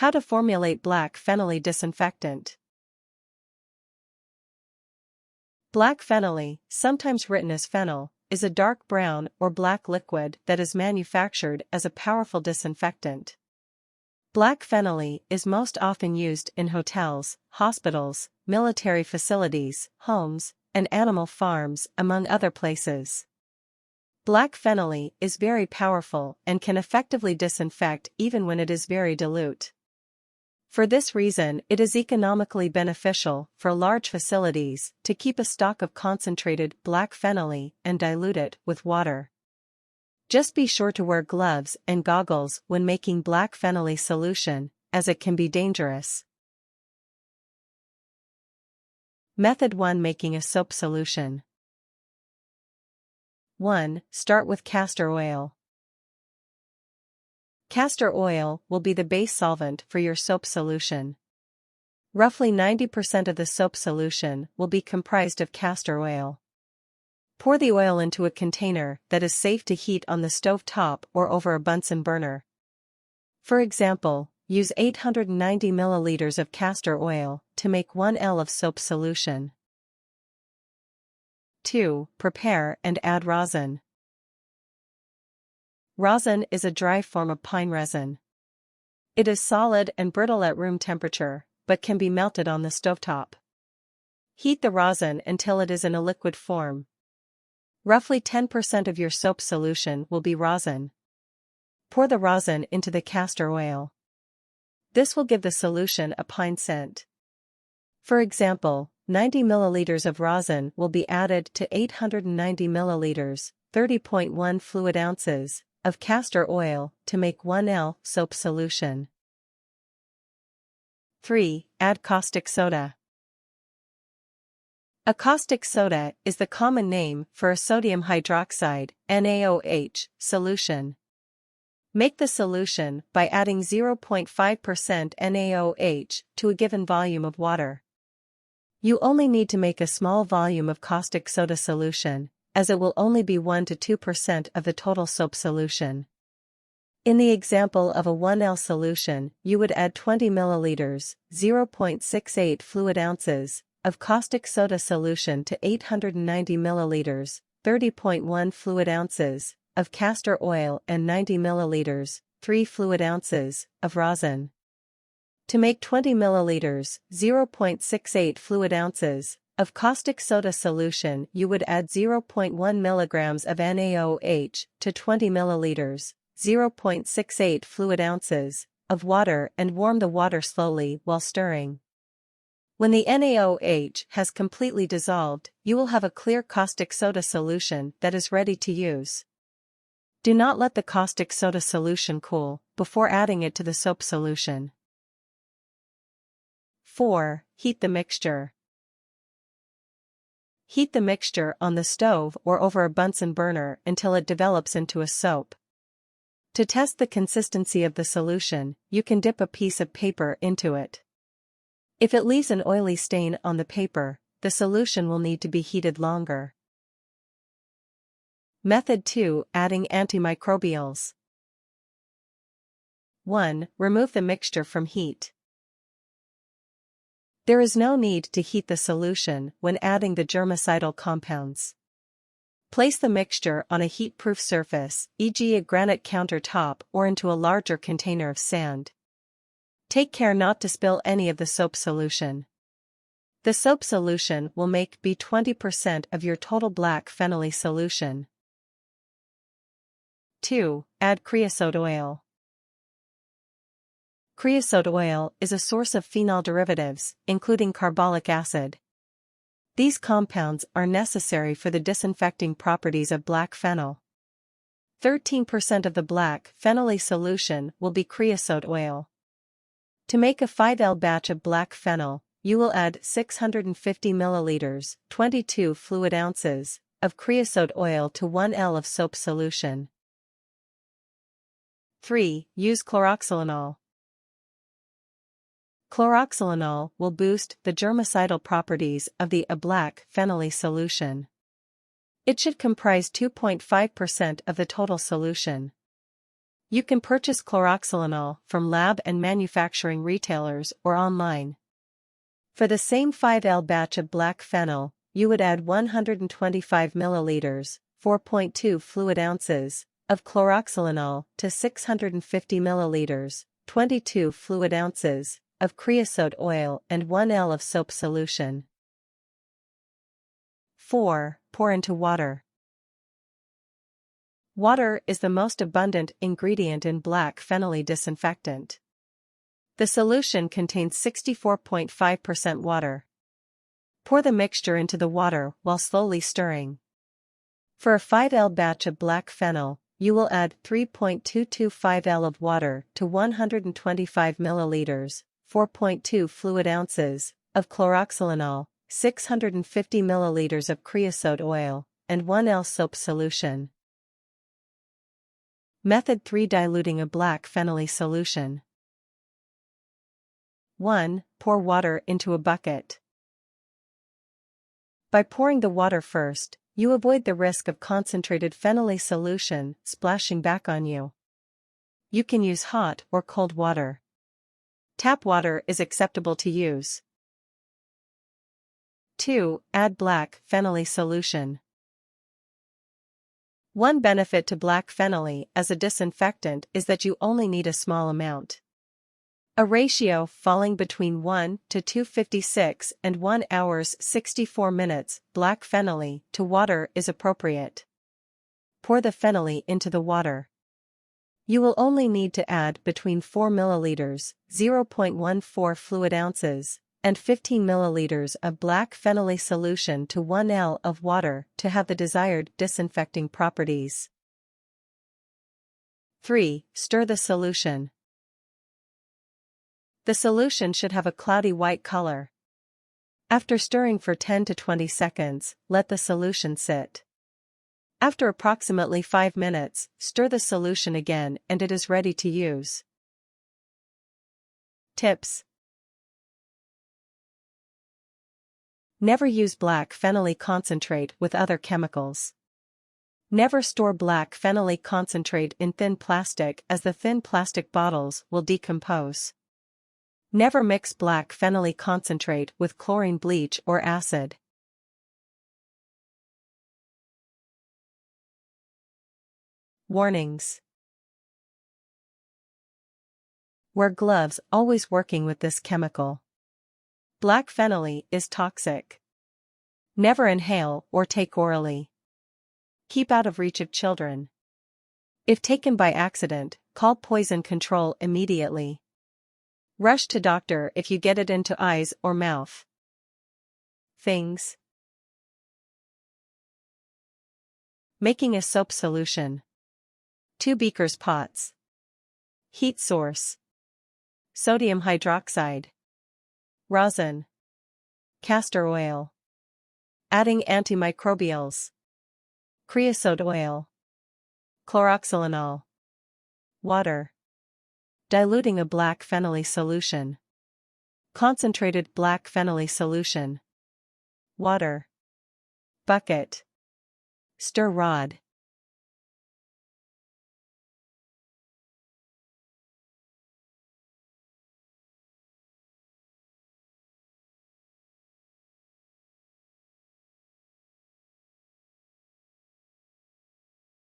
How to formulate black phenyle disinfectant. Black phenyle, sometimes written as phenyl, is a dark brown or black liquid that is manufactured as a powerful disinfectant. Black phenyle is most often used in hotels, hospitals, military facilities, homes, and animal farms, among other places. Black phenyle is very powerful and can effectively disinfect even when it is very dilute. For this reason, it is economically beneficial for large facilities to keep a stock of concentrated black phenyle and dilute it with water. Just be sure to wear gloves and goggles when making black phenyle solution, as it can be dangerous. Method 1. Making a soap solution. 1. Start with castor oil. Castor oil will be the base solvent for your soap solution. Roughly 90% of the soap solution will be comprised of castor oil. Pour the oil into a container that is safe to heat on the stove top or over a Bunsen burner. For example, use 890 milliliters of castor oil to make 1 L of soap solution. 2. Prepare and add rosin. Rosin is a dry form of pine resin. It is solid and brittle at room temperature, but can be melted on the stovetop. Heat the rosin until it is in a liquid form. Roughly 10% of your soap solution will be rosin. Pour the rosin into the castor oil. This will give the solution a pine scent. For example, 90 milliliters of rosin will be added to 890 milliliters, 30.1 fluid ounces, of castor oil to make 1 L soap solution. 3. Add caustic soda. A caustic soda is the common name for a sodium hydroxide (NaOH) solution. Make the solution by adding 0.5% NaOH to a given volume of water. You only need to make a small volume of caustic soda solution, as it will only be 1 to 2% of the total soap solution. In the example of a 1 L solution, you would add 20 milliliters, 0.68 fluid ounces, of caustic soda solution to 890 milliliters, 30.1 fluid ounces, of castor oil and 90 milliliters, 3 fluid ounces, of rosin. To make 20 milliliters, 0.68 fluid ounces, of caustic soda solution, you would add 0.1 milligrams of NaOH to 20 milliliters, 0.68 fluid ounces, of water and warm the water slowly while stirring. When the NaOH has completely dissolved, you will have a clear caustic soda solution that is ready to use. Do not let the caustic soda solution cool before adding it to the soap solution. 4. Heat the mixture. Heat the mixture on the stove or over a Bunsen burner until it develops into a soap. To test the consistency of the solution, you can dip a piece of paper into it. If it leaves an oily stain on the paper, the solution will need to be heated longer. Method 2. Adding antimicrobials. 1. Remove the mixture from heat. There is no need to heat the solution when adding the germicidal compounds. Place the mixture on a heat-proof surface, e.g. a granite countertop or into a larger container of sand. Take care not to spill any of the soap solution. The soap solution will make be 20% of your total black phenyle solution. 2. Add creosote oil. Creosote oil is a source of phenol derivatives, including carbolic acid. These compounds are necessary for the disinfecting properties of black phenol. 13% of the black phenyle solution will be creosote oil. To make a 5 L batch of black phenol, you will add 650 milliliters, 22 fluid ounces, of creosote oil to 1 L of soap solution. 3. Use chloroxylenol. Chloroxylenol will boost the germicidal properties of the black phenyle solution. It should comprise 2.5% of the total solution. You can purchase chloroxylenol from lab and manufacturing retailers or online. For the same 5L batch of black phenol, you would add 125 milliliters, 4.2 fluid ounces, of chloroxylenol to 650 milliliters, 22 fluid ounces, of creosote oil and 1 L of soap solution. 4. Pour into water. Water is the most abundant ingredient in black phenol disinfectant. The solution contains 64.5% water. Pour the mixture into the water while slowly stirring. For a 5L batch of black phenol, you will add 3.225 L of water to 125 milliliters, 4.2 fluid ounces, of chloroxylenol, 650 milliliters of creosote oil, and 1 L soap solution. Method 3. Diluting a black phenol solution. 1. Pour water into a bucket. By pouring the water first, you avoid the risk of concentrated phenol solution splashing back on you. You can use hot or cold water. Tap water is acceptable to use. 2. Add black phenol solution. One benefit to black phenol as a disinfectant is that you only need a small amount. A ratio falling between 1 to 256 and 1 hours 64 minutes black phenol to water is appropriate. Pour the phenol into the water. You will only need to add between 4 milliliters, 0.14 fluid ounces, and 15 milliliters of black phenol solution to 1 L of water to have the desired disinfecting properties. 3. Stir the solution. The solution should have a cloudy white color. After stirring for 10 to 20 seconds, let the solution sit. After approximately 5 minutes, stir the solution again and it is ready to use. Tips. Never use black phenol concentrate with other chemicals. Never store black phenol concentrate in thin plastic as the thin plastic bottles will decompose. Never mix black phenol concentrate with chlorine bleach or acid. Warnings. Wear gloves always working with this chemical. Black phenol is toxic. Never inhale or take orally. Keep out of reach of children. If taken by accident, call poison control immediately. Rush to doctor if you get it into eyes or mouth. Things. Making a soap solution. 2 beakers pots. Heat source. Sodium hydroxide. Rosin. Castor oil. Adding antimicrobials. Creosote oil. Chloroxylenol. Water. Diluting a black phenol solution. Concentrated black phenol solution. Water. Bucket. Stir rod.